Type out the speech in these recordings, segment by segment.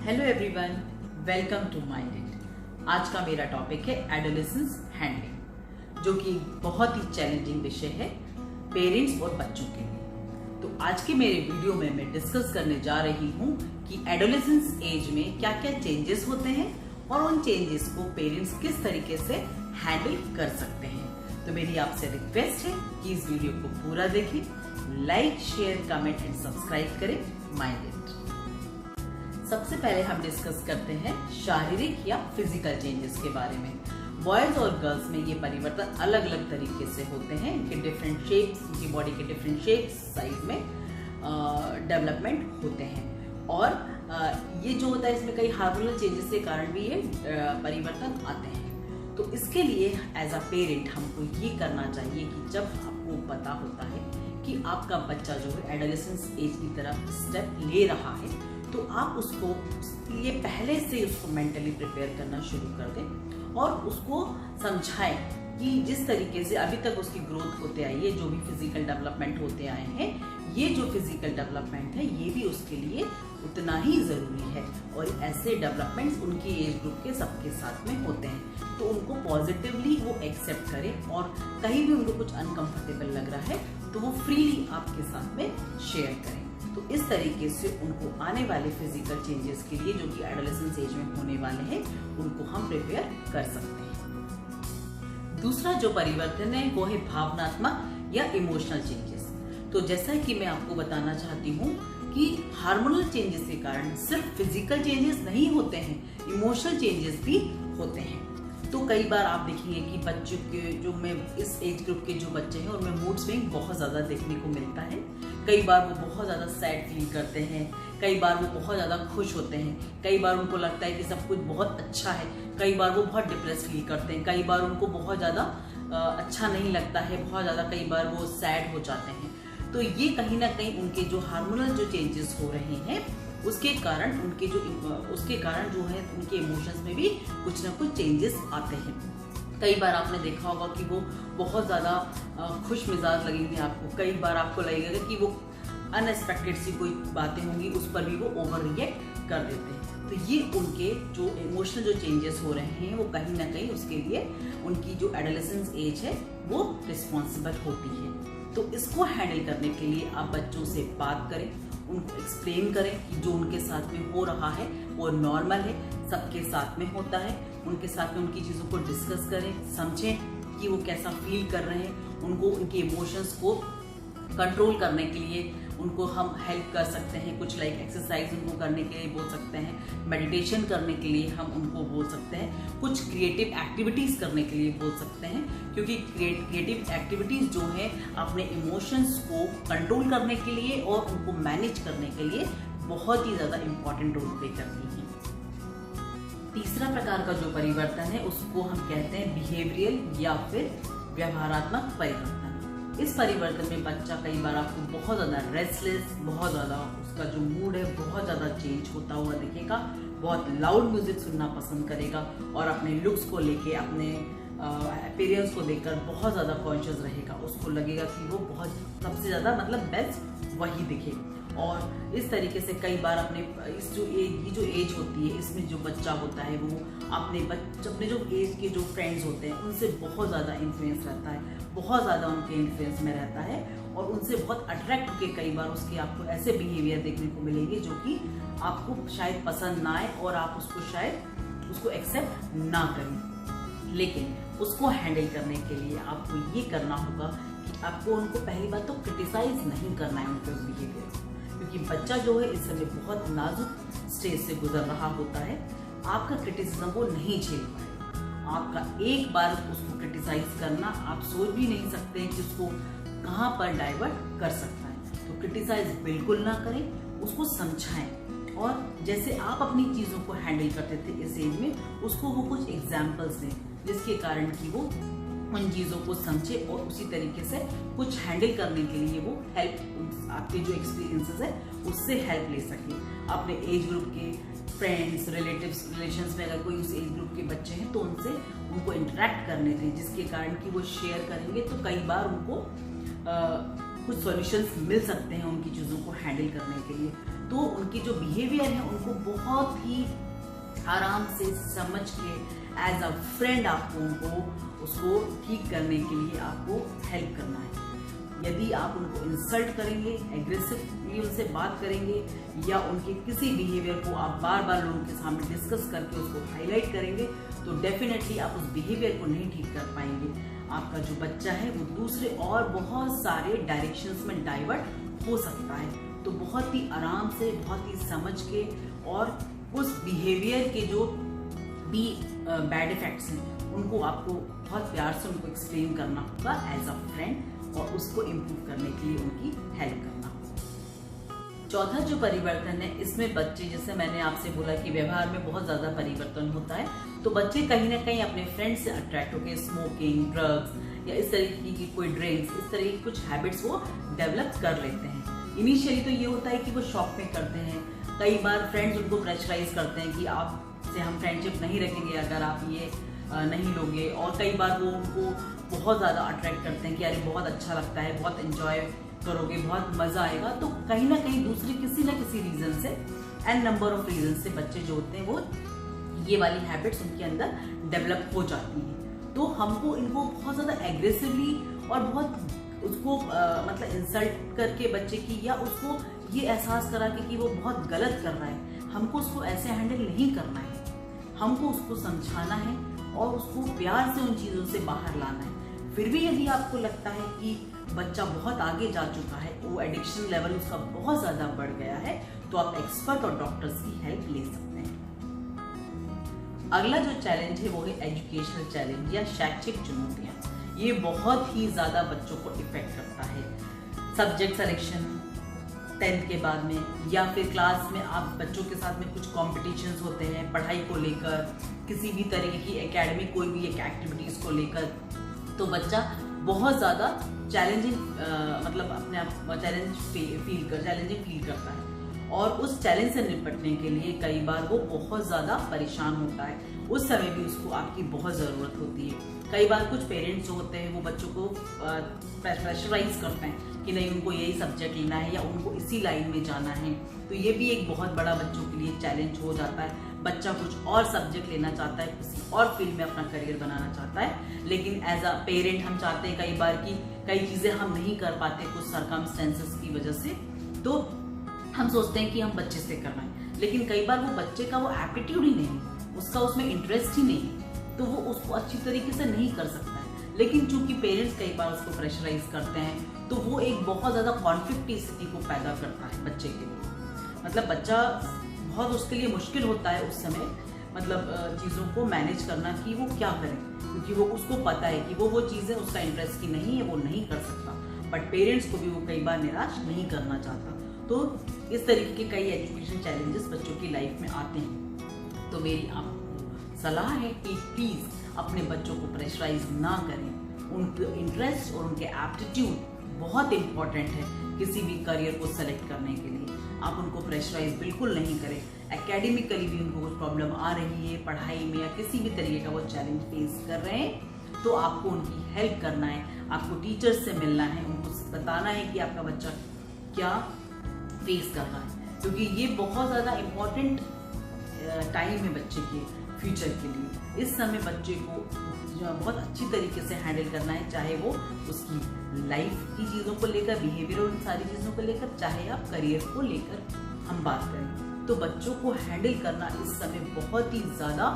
Hello everyone, welcome to Minded. आज का मेरा टॉपिक है एडोलेसेंस हैंडलिंग, जो कि बहुत ही चैलेंजिंग विषय है पेरेंट्स और बच्चों के लिए। तो आज के मेरे वीडियो में मैं डिस्कस करने जा रही हूँ कि एडोलेसेंस एज में क्या क्या चेंजेस होते हैं और उन चेंजेस को पेरेंट्स किस तरीके से हैंडल कर सकते हैं। तो मेरी आपसे रिक्वेस्ट है कि इस वीडियो को पूरा देखें, like, share, comment and subscribe करें माइंडेड। सबसे पहले हम डिस्कस करते हैं शारीरिक या फिजिकल चेंजेस के बारे में। बॉयज और गर्ल्स में ये परिवर्तन अलग अलग तरीके से होते हैं। इनके डिफरेंट शेप्स, इनकी बॉडी के डिफरेंट शेप्स, साइज में डेवलपमेंट होते हैं। और ये जो होता है, इसमें कई हार्मोनल चेंजेस के कारण भी ये परिवर्तन आते हैं। तो इसके लिए एज अ पेरेंट हमको ये करना चाहिए कि जब आपको पता होता है कि आपका बच्चा जो है एडोलेसेंस एज की तरफ स्टेप ले रहा है, तो आप उसको ये पहले से उसको मेंटली प्रिपेयर करना शुरू कर दें और उसको समझाएं कि जिस तरीके से अभी तक उसकी ग्रोथ होते आई है, जो भी फिजिकल डेवलपमेंट होते आए हैं, ये जो फिजिकल डेवलपमेंट है ये भी उसके लिए उतना ही जरूरी है। और ऐसे डेवलपमेंट्स उनकी एज ग्रुप के सबके साथ में होते हैं, तो उनको पॉजिटिवली वो एक्सेप्ट करें और कहीं भी उनको कुछ अनकंफर्टेबल लग रहा है तो वो फ्रीली आपके साथ में शेयर करें। तो इस तरीके से उनको आने वाले फिजिकल चेंजेस के लिए, जो कि एडोलेसेंस एज में होने वाले हैं, उनको हम प्रिपेयर कर सकते हैं। दूसरा जो परिवर्तन है वो है भावनात्मक या इमोशनल चेंजेस। तो जैसा कि मैं आपको बताना चाहती हूँ कि हार्मोनल चेंजेस के कारण सिर्फ फिजिकल चेंजेस नहीं होते हैं, इमोशनल चेंजेस भी होते हैं। तो कई बार आप देखेंगे कि बच्चों के जो में इस एज ग्रुप के जो बच्चे हैं उनमें मूड स्विंग बहुत ज़्यादा देखने को मिलता है। कई बार वो बहुत ज़्यादा सैड फील करते हैं, कई बार वो बहुत ज़्यादा खुश होते हैं, कई बार उनको लगता है कि सब कुछ बहुत अच्छा है, कई बार वो बहुत डिप्रेस फील करते हैं, कई बार उनको बहुत ज़्यादा अच्छा नहीं लगता है, बहुत ज़्यादा कई बार वो सैड हो जाते हैं। तो ये कहीं ना कहीं उनके जो हार्मोनल जो चेंजेस हो रहे हैं उसके कारण जो है उनके इमोशंस में भी कुछ ना कुछ चेंजेस आते हैं। कई बार आपने देखा होगा कि वो बहुत ज़्यादा खुश मिजाज लगेंगे आपको, कई बार आपको लगेगा कि वो अनएक्सपेक्टेड सी कोई बातें होंगी उस पर भी वो ओवर रिएक्ट कर देते हैं। तो ये उनके जो इमोशनल जो चेंजेस हो रहे हैं वो कहीं ना कहीं उसके लिए उनकी जो एडोलेसेंस एज है वो रिस्पॉन्सिबल होती है। तो इसको हैंडल करने के लिए आप बच्चों से बात करें, उनको एक्सप्लेन करें कि जो उनके साथ में हो रहा है वो नॉर्मल है, सबके साथ में होता है। उनके साथ में उनकी चीज़ों को डिस्कस करें, समझें कि वो कैसा फील कर रहे हैं। उनको उनके इमोशंस को कंट्रोल करने के लिए उनको हम हेल्प कर सकते हैं। कुछ लाइक एक्सरसाइज उनको करने के लिए बोल सकते हैं, मेडिटेशन करने के लिए हम उनको बोल सकते हैं, कुछ क्रिएटिव एक्टिविटीज़ करने के लिए बोल सकते हैं, क्योंकि क्रिएटिव एक्टिविटीज़ जो है अपने इमोशंस को कंट्रोल करने के लिए और उनको मैनेज करने के लिए बहुत ही ज़्यादा इम्पॉर्टेंट रोल प्ले करती हैं। तीसरा प्रकार का जो परिवर्तन है उसको हम कहते हैं बिहेवियरल या फिर व्यवहारात्मक परिवर्तन। इस परिवर्तन में बच्चा कई बार आपको बहुत ज़्यादा रेस्टलेस, बहुत ज़्यादा उसका जो मूड है बहुत ज़्यादा चेंज होता हुआ दिखेगा, बहुत लाउड म्यूजिक सुनना पसंद करेगा और अपने लुक्स को लेके, अपने अपीयरेंस को देखकर बहुत ज़्यादा कॉन्शियस रहेगा। उसको लगेगा कि वो बहुत सबसे ज़्यादा बेस्ट वही दिखे। और इस तरीके से कई बार अपने ये जो एज होती है इसमें जो बच्चा होता है वो अपने जो एज के जो फ्रेंड्स होते हैं उनसे बहुत ज़्यादा इन्फ्लुएंस रहता है, बहुत ज़्यादा उनके इन्फ्लुएंस में रहता है और उनसे बहुत अट्रैक्ट होकर कई बार उसके आपको ऐसे बिहेवियर देखने को मिलेंगे जो कि आपको शायद पसंद ना आए और आप उसको एक्सेप्ट ना करें। लेकिन उसको हैंडल करने के लिए आपको ये करना होगा कि आपको उनको पहली बात तो क्रिटिसाइज नहीं करना है उनके उस बिहेवियर को, क्योंकि बच्चा जो है इस समय बहुत नाजुक स्टेज से गुजर रहा होता है। आपका क्रिटिसिज्म वो नहीं झेल पाएगा। आपका एक बार उसको क्रिटिसाइज करना आप सोच भी नहीं सकते कि उसको कहाँ पर डाइवर्ट कर सकता है। तो क्रिटिसाइज बिल्कुल ना करें, उसको समझाएं और जैसे आप अपनी चीज़ों को हैंडल करते थे इस एज में, उसको वो कुछ एग्जाम्पल्स दें जिसके कारण कि वो उन चीज़ों को समझे और उसी तरीके से कुछ हैंडल करने के लिए वो हेल्प, आपके जो एक्सपीरियंसेस है उससे हेल्प ले सके। अपने एज ग्रुप के फ्रेंड्स, रिलेशंस में अगर कोई उस एज ग्रुप के बच्चे हैं तो उनको इंटरेक्ट करने दें, जिसके कारण कि वो शेयर करेंगे तो कई बार उनको कुछ सॉल्यूशंस मिल सकते हैं उनकी चीज़ों को हैंडल करने के लिए। तो उनकी जो बिहेवियर है उनको बहुत ही आराम से समझ के एज अ फ्रेंड आपको उनको उसको ठीक करने के लिए आपको हेल्प करना है। यदि आप उनको इंसल्ट करेंगे, एग्रेसिवली उनसे बात करेंगे या उनके किसी बिहेवियर को आप बार बार लोगों के सामने डिस्कस करके उसको हाईलाइट करेंगे तो डेफिनेटली आप उस बिहेवियर को नहीं ठीक कर पाएंगे। आपका जो बच्चा है वो दूसरे और बहुत सारे डायरेक्शंस में डाइवर्ट हो सकता है। तो बहुत ही आराम से, बहुत ही समझ के और उस बिहेवियर के जो भी बैड इफेक्ट्स हैं उनको आपको बहुत प्यार से उनको एक्सप्लेन करना होगा एज अ फ्रेंड और उसको इम्प्रूव करने के लिए उनकी हेल्प करना होगा। चौथा जो परिवर्तन है इसमें बच्चे, जैसे मैंने आपसे बोला कि व्यवहार में बहुत ज्यादा परिवर्तन होता है, तो बच्चे कहीं ना कहीं अपने फ्रेंड से अट्रैक्ट होकर स्मोकिंग, ड्रग्स या इस तरीके की कोई ड्रिंक्स, इस तरह की कुछ हैबिट्स वो डेवलप कर लेते हैं। इनिशियली तो ये होता है कि वो शौक में करते हैं, कई बार फ्रेंड्स उनको प्रेशराइज करते हैं कि आपसे हम फ्रेंडशिप नहीं रखेंगे अगर आप ये नहीं लोगे, और कई बार वो उनको बहुत ज़्यादा अट्रैक्ट करते हैं कि अरे बहुत अच्छा लगता है, बहुत एंजॉय करोगे, बहुत मज़ा आएगा। तो कहीं ना कहीं दूसरे किसी ना किसी रीज़न से, एन नंबर ऑफ रीज़न से बच्चे जो होते हैं वो ये वाली हैबिट्स उनके अंदर डेवलप हो जाती हैं। तो हमको इनको बहुत ज़्यादा एग्रेसिवली और बहुत उसको मतलब इंसल्ट करके बच्चे की, या उसको ये एहसास करा कि वो बहुत गलत कर रहा है, हमको उसको ऐसे हैंडल नहीं करना है। हमको उसको समझाना है और उसको प्यार से उन चीज़ों से बाहर लाना है। फिर भी यदि आपको लगता है कि बच्चा बहुत आगे जा चुका है, वो एडिक्शन लेवल उसका बहुत ज़्यादा बढ़ गया है, तो आप एक्सपर्ट और डॉक्टर्स की हेल्प ले सकते हैं। अगला जो चैलेंज है वो है एजुकेशनल चैलेंज या शैक्षिक चुनौतियाँ। ये बहुत ही ज़्यादा बच्चों को इफेक्ट करता है। सब्जेक्ट सिलेक्शन 10th के बाद में, या फिर क्लास में आप बच्चों के साथ में कुछ कॉम्पिटिशन्स होते हैं पढ़ाई को लेकर, किसी भी तरीके की एकेडमिक कोई भी एक एक्टिविटीज़ को लेकर, तो बच्चा बहुत ज़्यादा चैलेंजिंग मतलब अपने आप चैलेंजिंग फील करता है और उस चैलेंज से निपटने के लिए कई बार वो बहुत ज़्यादा परेशान होता है। उस समय भी उसको आपकी बहुत ज़रूरत होती है। कई बार कुछ पेरेंट्स जो होते हैं वो बच्चों को प्रेशराइज करते हैं कि नहीं उनको यही सब्जेक्ट लेना है या उनको इसी लाइन में जाना है, तो ये भी एक बहुत बड़ा बच्चों के लिए चैलेंज हो जाता है। बच्चा कुछ और सब्जेक्ट लेना चाहता है, किसी और फील्ड में अपना करियर बनाना चाहता है, लेकिन एज अ पेरेंट हम चाहते हैं कई बार कि कई चीज़ें हम नहीं कर पाते कुछ सर्कमस्टेंसेस की वजह से, तो हम सोचते हैं कि हम बच्चे से करवाएं, लेकिन कई बार वो बच्चे का वो एप्टीट्यूड ही नहीं, उसका उसमें इंटरेस्ट ही नहीं, तो वो उसको अच्छी तरीके से नहीं कर सकता है। लेकिन चूंकि पेरेंट्स कई बार उसको प्रेशराइज करते हैं तो वो एक बहुत ज़्यादा कॉन्फ्लिक्ट की स्थिति को पैदा करता है बच्चे के लिए। मतलब बच्चा बहुत उसके लिए मुश्किल होता है उस समय, मतलब चीज़ों को मैनेज करना कि वो क्या करे, क्योंकि वो उसको पता है कि वो चीज़ें उसका इंटरेस्ट की नहीं है, वो नहीं कर सकता, बट पेरेंट्स को भी वो कई बार निराश नहीं करना चाहता। तो इस तरीके के कई एजुकेशन चैलेंजेस बच्चों की लाइफ में आते हैं। तो मेरी आपको सलाह है कि प्लीज़ अपने बच्चों को प्रेशराइज ना करें। उनके इंटरेस्ट और उनके एप्टीट्यूड बहुत इंपॉर्टेंट है किसी भी करियर को सेलेक्ट करने के लिए। आप उनको प्रेशराइज बिल्कुल नहीं करें। एकेडमिकली भी उनको कुछ प्रॉब्लम आ रही है पढ़ाई में या किसी भी तरीके का वो चैलेंज फेस कर रहे हैं, तो आपको उनकी हेल्प करना है, आपको टीचर्स से मिलना है, उनको बताना है कि आपका बच्चा क्या फेस कर रहा है, क्योंकि ये बहुत ज़्यादा इम्पोर्टेंट टाइम है बच्चे के फ्यूचर के लिए। इस समय बच्चे को बहुत अच्छी तरीके से हैंडल करना है, चाहे वो उसकी लाइफ की चीज़ों को लेकर, बिहेवियर और सारी चीज़ों को लेकर, चाहे आप करियर को लेकर हम बात करें। तो बच्चों को हैंडल करना इस समय बहुत ही ज़्यादा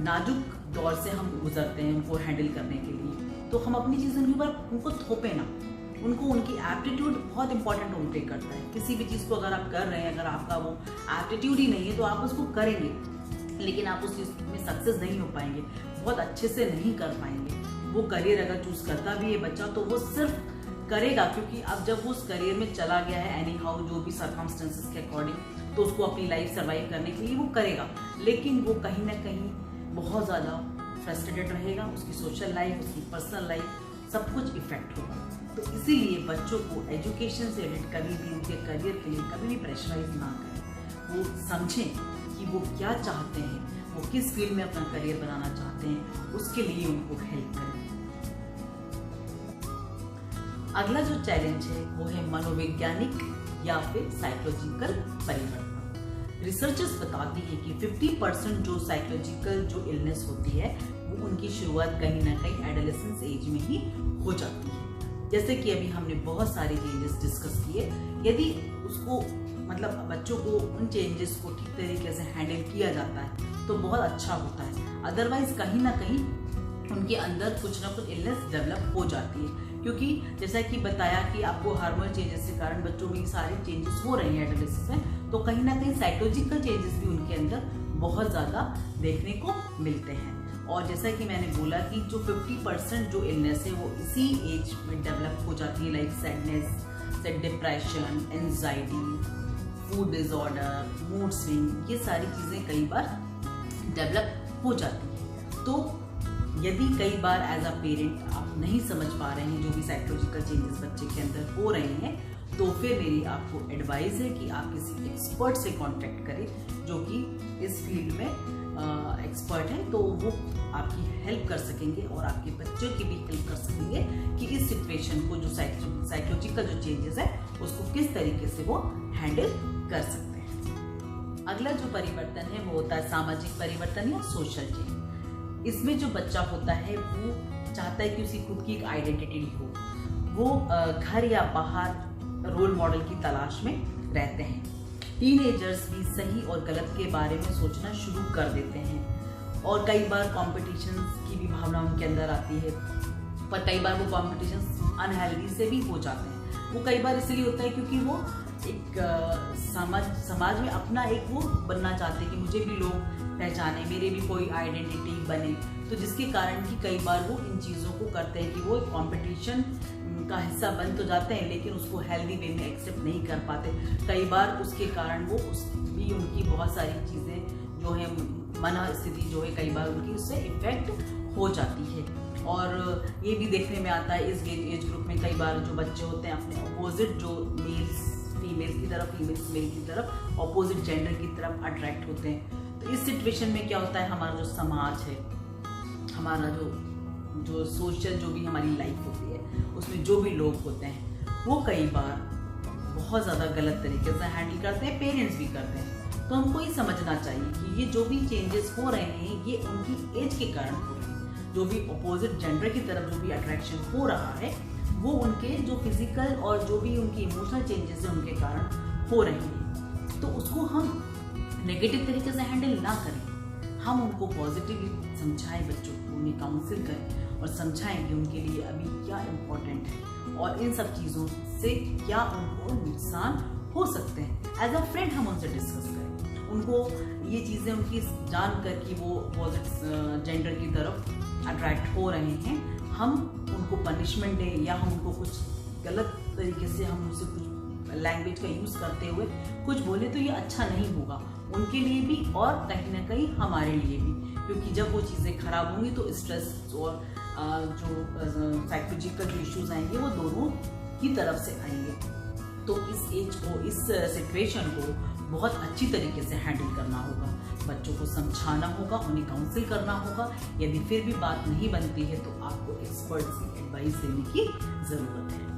नाजुक दौर से हम गुजरते हैं उनको हैंडल करने के लिए। तो हम अपनी चीज़ों के ऊपर उनको थोपे ना, उनको उनकी एप्टीट्यूड बहुत इंपॉर्टेंट रोल प्ले करता है। किसी भी चीज़ को अगर आप कर रहे हैं, अगर आपका वो एप्टीट्यूड ही नहीं है तो आप उसको करेंगे, लेकिन आप उस चीज़ में सक्सेस नहीं हो पाएंगे, बहुत अच्छे से नहीं कर पाएंगे। वो करियर अगर चूज करता भी है बच्चा तो वो सिर्फ करेगा क्योंकि अब जब वो उस करियर में चला गया है एनी हाउ जो भी सर्कमस्टेंसेस के अकॉर्डिंग, तो उसको अपनी लाइफ सर्वाइव करने के लिए वो करेगा, लेकिन वो कहीं ना कहीं बहुत ज़्यादा फ्रस्ट्रेटेड रहेगा। उसकी सोशल लाइफ, उसकी पर्सनल लाइफ, सब कुछ इफेक्ट होगा। तो इसीलिए बच्चों को एजुकेशन से रिलेटेड कभी भी उनके करियर के लिए कभी भी प्रेशराइज ना करें। वो समझें कि वो क्या चाहते हैं, वो किस फील्ड में अपना करियर बनाना चाहते हैं, उसके लिए उनको हेल्प करें। अगला जो चैलेंज है वो है मनोवैज्ञानिक या फिर साइकोलॉजिकल परिवर्तन। रिसर्चर्स बताती है कि 50% जो साइकोलॉजिकल जो इलनेस होती है वो उनकी शुरुआत कहीं ना कहीं एडोलेसेंस एज में ही हो जाती है। जैसे कि अभी हमने बहुत सारे चेंजेस डिस्कस किए, यदि उसको मतलब बच्चों को उन चेंजेस को ठीक तरीके से हैंडल किया जाता है तो बहुत अच्छा होता है। अदरवाइज कहीं ना कहीं उनके अंदर कुछ ना कुछ इलनेस डेवलप हो जाती है, क्योंकि जैसा कि बताया कि आपको हार्मोनल चेंजेस के कारण बच्चों में सारे चेंजेस हो रहे हैं एडोलेसेंस में, तो कहीं ना कहीं साइकोलॉजिकल चेंजेस भी उनके अंदर बहुत ज़्यादा देखने को मिलते हैं। और जैसा कि मैंने बोला कि जो 50% जो इलनेस है वो इसी एज में डेवलप हो जाती है, like sadness, depression, anxiety, food disorder, mood swing, ये सारी चीज़ें कई बार डेवलप हो जाती है। तो यदि कई बार एज अ पेरेंट आप नहीं समझ पा रहे हैं जो भी साइकोलॉजिकल चेंजेस बच्चे के अंदर हो रहे हैं, तो फिर मेरी आपको एडवाइस है कि आप किसी एक्सपर्ट से कांटेक्ट करें जो कि इस फील्ड में एक्सपर्ट है, तो वो आपकी हेल्प कर सकेंगे और आपके बच्चों की भी हेल्प कर सकेंगे कि इस सिचुएशन को, जो साइकोलॉजिकल जो चेंजेस है उसको किस तरीके से वो हैंडल कर सकते हैं। अगला जो परिवर्तन है वो होता है सामाजिक परिवर्तन या सोशल चेंज। इसमें जो बच्चा होता है वो चाहता है कि उसकी खुद की एक आइडेंटिटी हो, वो घर या बाहर रोल मॉडल की तलाश में रहते हैं। टीनेजर्स भी सही और गलत के बारे में सोचना शुरू कर देते हैं और कई बार कॉम्पिटिशन की भी भावना उनके अंदर आती है, पर कई बार वो कॉम्पिटिशन अनहेल्दी से भी हो जाते हैं। वो कई बार इसलिए होता है क्योंकि वो एक समाज में अपना एक वो बनना चाहते हैं कि मुझे भी लोग पहचाने, मेरे भी कोई आइडेंटिटी बने, तो जिसके कारण कि कई बार वो इन चीज़ों को करते हैं कि वो कंपटीशन का हिस्सा बन तो जाते हैं लेकिन उसको हेल्दी वे में एक्सेप्ट नहीं कर पाते। कई बार उसके कारण वो भी उनकी बहुत सारी चीज़ें जो है मन स्थिति जो है कई बार उनकी उससे इफेक्ट हो जाती है। और ये भी देखने में आता है इस एज ग्रुप में कई बार जो बच्चे होते हैं अपने अपोजिट जो मेल्स फीमेल्स की तरफ, फीमेल्स मेल की तरफ, अपोजिट जेंडर की तरफ अट्रैक्ट होते हैं। तो इस सिचुएशन में क्या होता है, हमारा जो समाज है, हमारा जो सोशल जो भी हमारी लाइफ होती है उसमें जो भी लोग होते हैं वो कई बार बहुत ज़्यादा गलत तरीके से हैंडल करते हैं, पेरेंट्स भी करते हैं। तो हमको ये समझना चाहिए कि ये जो भी चेंजेस हो रहे हैं ये उनकी एज के कारण हो रहे हैं। जो भी अपोजिट जेंडर की तरफ जो भी अट्रैक्शन हो रहा है वो उनके जो फिजिकल और जो भी उनकी इमोशनल चेंजेस हैं उनके कारण हो रही है। तो उसको हम नेगेटिव तरीके से हैंडल ना करें, हम उनको पॉजिटिवली समझाएं, बच्चों को उन्हें काउंसिल करें और समझाएं कि उनके लिए अभी क्या इम्पोर्टेंट है और इन सब चीज़ों से क्या उनको नुकसान हो सकते हैं। एज अ फ्रेंड हम उनसे डिस्कस करें, उनको ये चीज़ें उनकी जान कर कि वो अपोजिट जेंडर की तरफ अट्रैक्ट हो रहे हैं, हम उनको पनिशमेंट दें या हम उनको कुछ गलत तरीके से हम उनसे कुछ लैंग्वेज का यूज़ करते हुए कुछ बोले तो ये अच्छा नहीं होगा उनके लिए भी और कहीं ना कहीं हमारे लिए भी, क्योंकि जब वो चीज़ें खराब होंगी तो स्ट्रेस और जो साइकोलॉजिकल जो इश्यूज आएंगे वो दोनों की तरफ से आएंगे। तो इस एज को, इस सिचुएशन को बहुत अच्छी तरीके से हैंडल करना होगा, बच्चों को समझाना होगा, उन्हें काउंसिल करना होगा। यदि फिर भी बात नहीं बनती है तो आपको एक्सपर्ट की एडवाइस देने की ज़रूरत है।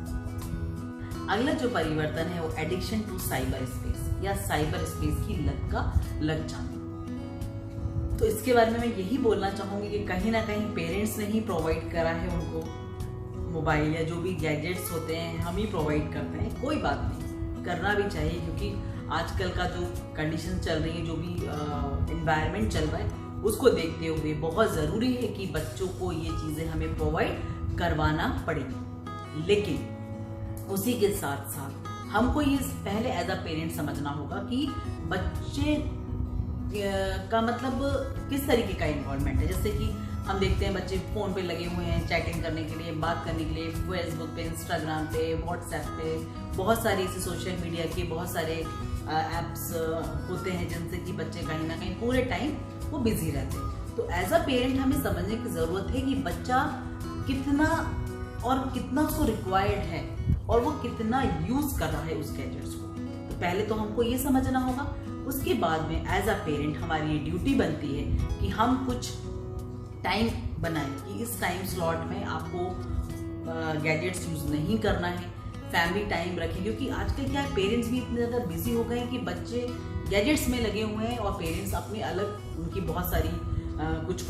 अगला जो परिवर्तन है वो एडिक्शन टू साइबर स्पेस या साइबर स्पेस की लत का लग जाना। तो इसके बारे में मैं यही बोलना चाहूँगी कि कहीं ना कहीं पेरेंट्स ने ही प्रोवाइड करा है उनको मोबाइल या जो भी गैजेट्स होते हैं हम ही प्रोवाइड करते हैं। कोई बात नहीं, करना भी चाहिए, क्योंकि आजकल का जो कंडीशन चल रही है, जो भी एनवायरनमेंट चल रहा है उसको देखते हुए बहुत ज़रूरी है कि बच्चों को ये चीज़ें हमें प्रोवाइड करवाना पड़ेगी। लेकिन उसी के साथ साथ हमको ये पहले एज अ पेरेंट समझना होगा कि बच्चे का मतलब किस तरीके का इन्वॉल्वमेंट है। जैसे कि हम देखते हैं बच्चे फ़ोन पे लगे हुए हैं चैटिंग करने के लिए, बात करने के लिए, फेसबुक पे, इंस्टाग्राम पे, व्हाट्सएप पे, बहुत सारे ऐसे सोशल मीडिया के बहुत सारे ऐप्स होते हैं जिनसे कि बच्चे कहीं ना कहीं पूरे टाइम वो बिजी रहते हैं। तो एज अ पेरेंट हमें समझने की ज़रूरत है कि बच्चा कितना और कितना उसको रिक्वायर्ड है और वो कितना यूज़ कर रहा है उस गैजेट्स को। तो पहले तो हमको ये समझना होगा, उसके बाद में एज अ पेरेंट हमारी ये ड्यूटी बनती है कि हम कुछ टाइम बनाएं कि इस टाइम स्लॉट में आपको गैजेट्स यूज़ नहीं करना है, फैमिली टाइम रखें, क्योंकि आजकल क्या है, पेरेंट्स भी इतने ज़्यादा बिजी हो गए हैं कि बच्चे गैजेट्स में लगे हुए हैं और पेरेंट्स अपने अलग उनकी बहुत सारी कुछ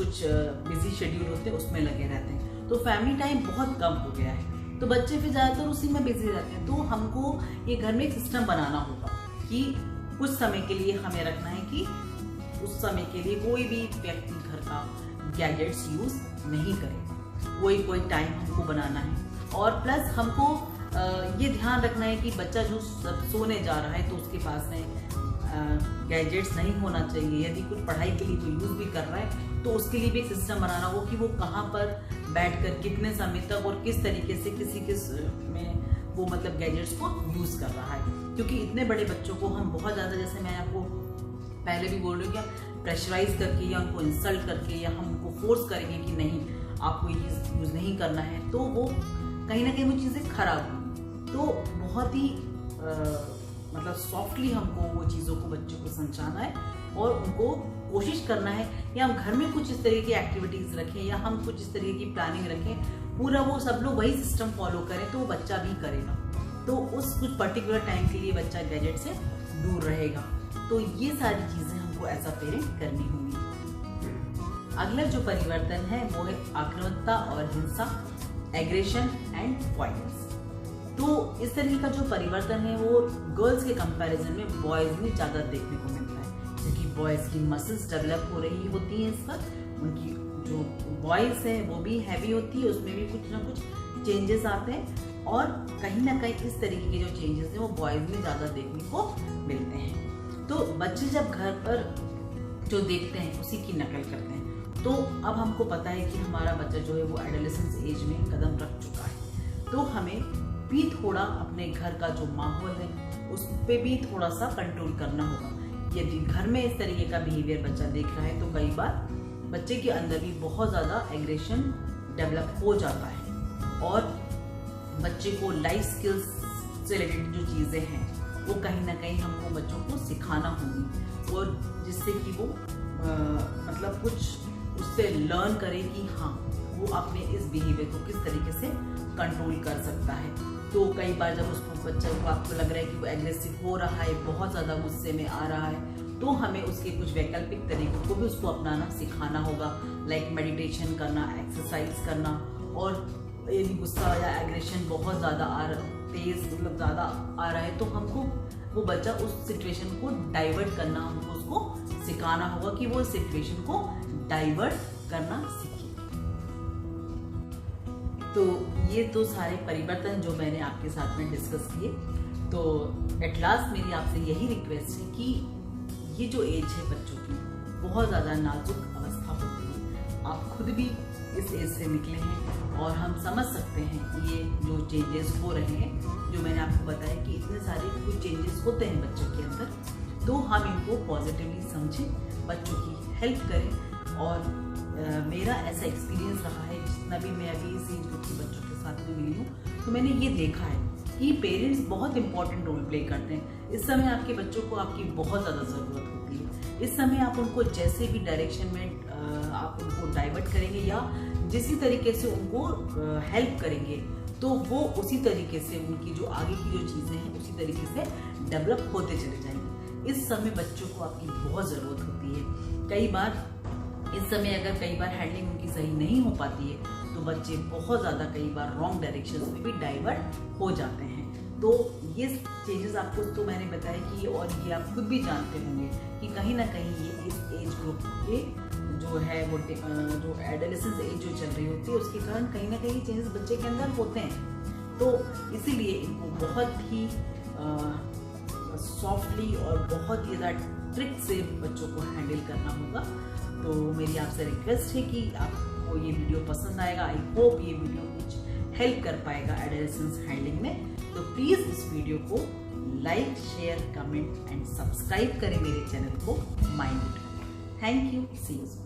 बिजी शेड्यूल होते हैं उसमें लगे रहते हैं, तो फैमिली टाइम बहुत कम हो गया है, तो बच्चे फिर ज़्यादातर उसी में बिजी रहते हैं। तो हमको ये घर में एक सिस्टम बनाना होगा कि कुछ समय के लिए हमें रखना है कि उस समय के लिए कोई भी व्यक्ति घर का गैजेट्स यूज नहीं करे, कोई टाइम हमको बनाना है। और प्लस हमको ये ध्यान रखना है कि बच्चा जो सोने जा रहा है तो उसके पास में गैजेट्स नहीं होना चाहिए। यदि कुछ पढ़ाई के लिए कोई यूज भी कर रहा है तो उसके लिए भी एक सिस्टम बनाना हो कि वो कहाँ पर बैठकर कितने समय तक और किस तरीके से किस में वो मतलब गैजेट्स को यूज कर रहा है। क्योंकि इतने बड़े बच्चों को हम बहुत ज्यादा, जैसे मैं आपको पहले भी बोल रही हूँ, क्या प्रेशराइज करके या उनको इंसल्ट करके या हम उनको फोर्स करेंगे कि नहीं आपको ये यूज नहीं करना है, तो वो कहीं ना कहीं वो चीजें खराब होंगी। तो बहुत ही मतलब सॉफ्टली हमको वो चीज़ों को बच्चों को समझाना है और उनको कोशिश करना है कि हम घर में कुछ इस तरीके की एक्टिविटीज़ रखें या हम कुछ इस तरीके की प्लानिंग रखें, पूरा वो सब लोग वही सिस्टम फॉलो करें तो वो बच्चा भी करेगा, तो उस कुछ पर्टिकुलर टाइम के लिए बच्चा गैजेट से दूर रहेगा। तो ये सारी चीज़ें हमको एज अ पेरेंट करनी होंगी। अगला जो परिवर्तन है वो है आक्रामकता और हिंसा, एग्रेशन एंड वायलेंस। तो इस तरीके का जो परिवर्तन है वो गर्ल्स के कंपैरिजन में बॉयज में ज़्यादा देखने को मिलता है, क्योंकि बॉयज़ की मसल्स डेवलप हो रही होती हैं इस वक्त, उनकी जो वॉइस है वो भी हैवी होती है, उसमें भी कुछ ना कुछ चेंजेस आते हैं और कहीं ना कहीं इस तरीके के जो चेंजेस हैं वो बॉयज़ में ज़्यादा देखने को मिलते हैं। तो बच्चे जब घर पर जो देखते हैं उसी की नकल करते हैं। तो अब हमको पता है कि हमारा बच्चा जो है वो एडोलेसेंस एज में कदम रख चुका है, तो हमें भी थोड़ा अपने घर का जो माहौल है उस पे भी थोड़ा सा कंट्रोल करना होगा। यदि घर में इस तरीके का बिहेवियर बच्चा देख रहा है तो कई बार बच्चे के अंदर भी बहुत ज़्यादा एग्रेशन डेवलप हो जाता है और बच्चे को लाइफ स्किल्स से रिलेटेड जो चीज़ें हैं वो कहीं ना कहीं हमको बच्चों को सिखाना होगी और जिससे कि वो मतलब कुछ उससे लर्न करे कि हाँ वो अपने इस बिहेवियर को किस तरीके से कंट्रोल कर सकता है। तो कई बार जब उसको बच्चे को आपको लग रहा है कि वो एग्रेसिव हो रहा है, बहुत ज़्यादा गुस्से में आ रहा है, तो हमें उसके कुछ वैकल्पिक तरीकों को भी उसको अपनाना सिखाना होगा, लाइक मेडिटेशन करना, एक्सरसाइज करना। और यदि गुस्सा या एग्रेशन बहुत ज़्यादा तेज मतलब ज़्यादा आ रहा है तो हमको वो बच्चा उस सिचुएशन को डाइवर्ट करना, हमको उसको सिखाना होगा कि वो इस सिचुएशन को डाइवर्ट करना सीखे। तो ये तो सारे परिवर्तन जो मैंने आपके साथ में डिस्कस किए। तो एट लास्ट मेरी आपसे यही रिक्वेस्ट है कि ये जो एज है बच्चों की बहुत ज़्यादा नाजुक अवस्था होती है, आप खुद भी इस एज से निकले हैं और हम समझ सकते हैं कि ये जो चेंजेस हो रहे हैं, जो मैंने आपको बताया कि इतने सारे कुछ चेंजेस होते हैं बच्चों के अंदर, तो हम इनको पॉजिटिवली समझें, बच्चों की हेल्प करें। और मेरा ऐसा एक्सपीरियंस रहा है, जितना भी मैं अभी इस एज ग्रुप के बच्चों के साथ में मिली हूँ, तो मैंने ये देखा है कि पेरेंट्स बहुत इंपॉर्टेंट रोल प्ले करते हैं। इस समय आपके बच्चों को आपकी बहुत ज़्यादा ज़रूरत होती है। इस समय आप उनको जैसे भी डायरेक्शन में आप उनको डाइवर्ट करेंगे या जिस तरीके से उनको हेल्प करेंगे तो वो उसी तरीके से उनकी जो आगे की जो चीज़ें हैं उसी तरीके से डेवलप होते चले जाएंगे। इस समय बच्चों को आपकी बहुत ज़रूरत होती है। कई बार इस समय अगर कई बार हैंडलिंग उनकी सही नहीं हो पाती है तो बच्चे बहुत ज़्यादा कई बार रॉन्ग डायरेक्शन में भी डाइवर्ट हो जाते हैं। तो ये चेंजेस आपको तो मैंने बताया कि और ये आप खुद भी जानते होंगे कि कहीं ना कहीं ये इस एज ग्रुप के जो है वो जो एडोलेसेंस एज जो चल रही होती है उसके कारण कहीं ना कहीं चेंजेस बच्चे के अंदर होते हैं। तो इसीलिए इनको बहुत ही सॉफ्टली और बहुत ही ज़्यादा ट्रिक से बच्चों को हैंडल करना होगा। तो मेरी आपसे रिक्वेस्ट है कि आपको ये वीडियो पसंद आएगा। आई होप ये वीडियो कुछ हेल्प कर पाएगा एडोलेसेंस हैंडलिंग में। तो प्लीज़ इस वीडियो को like, share, comment and subscribe करें मेरे चैनल को Mind. Thank you, see you.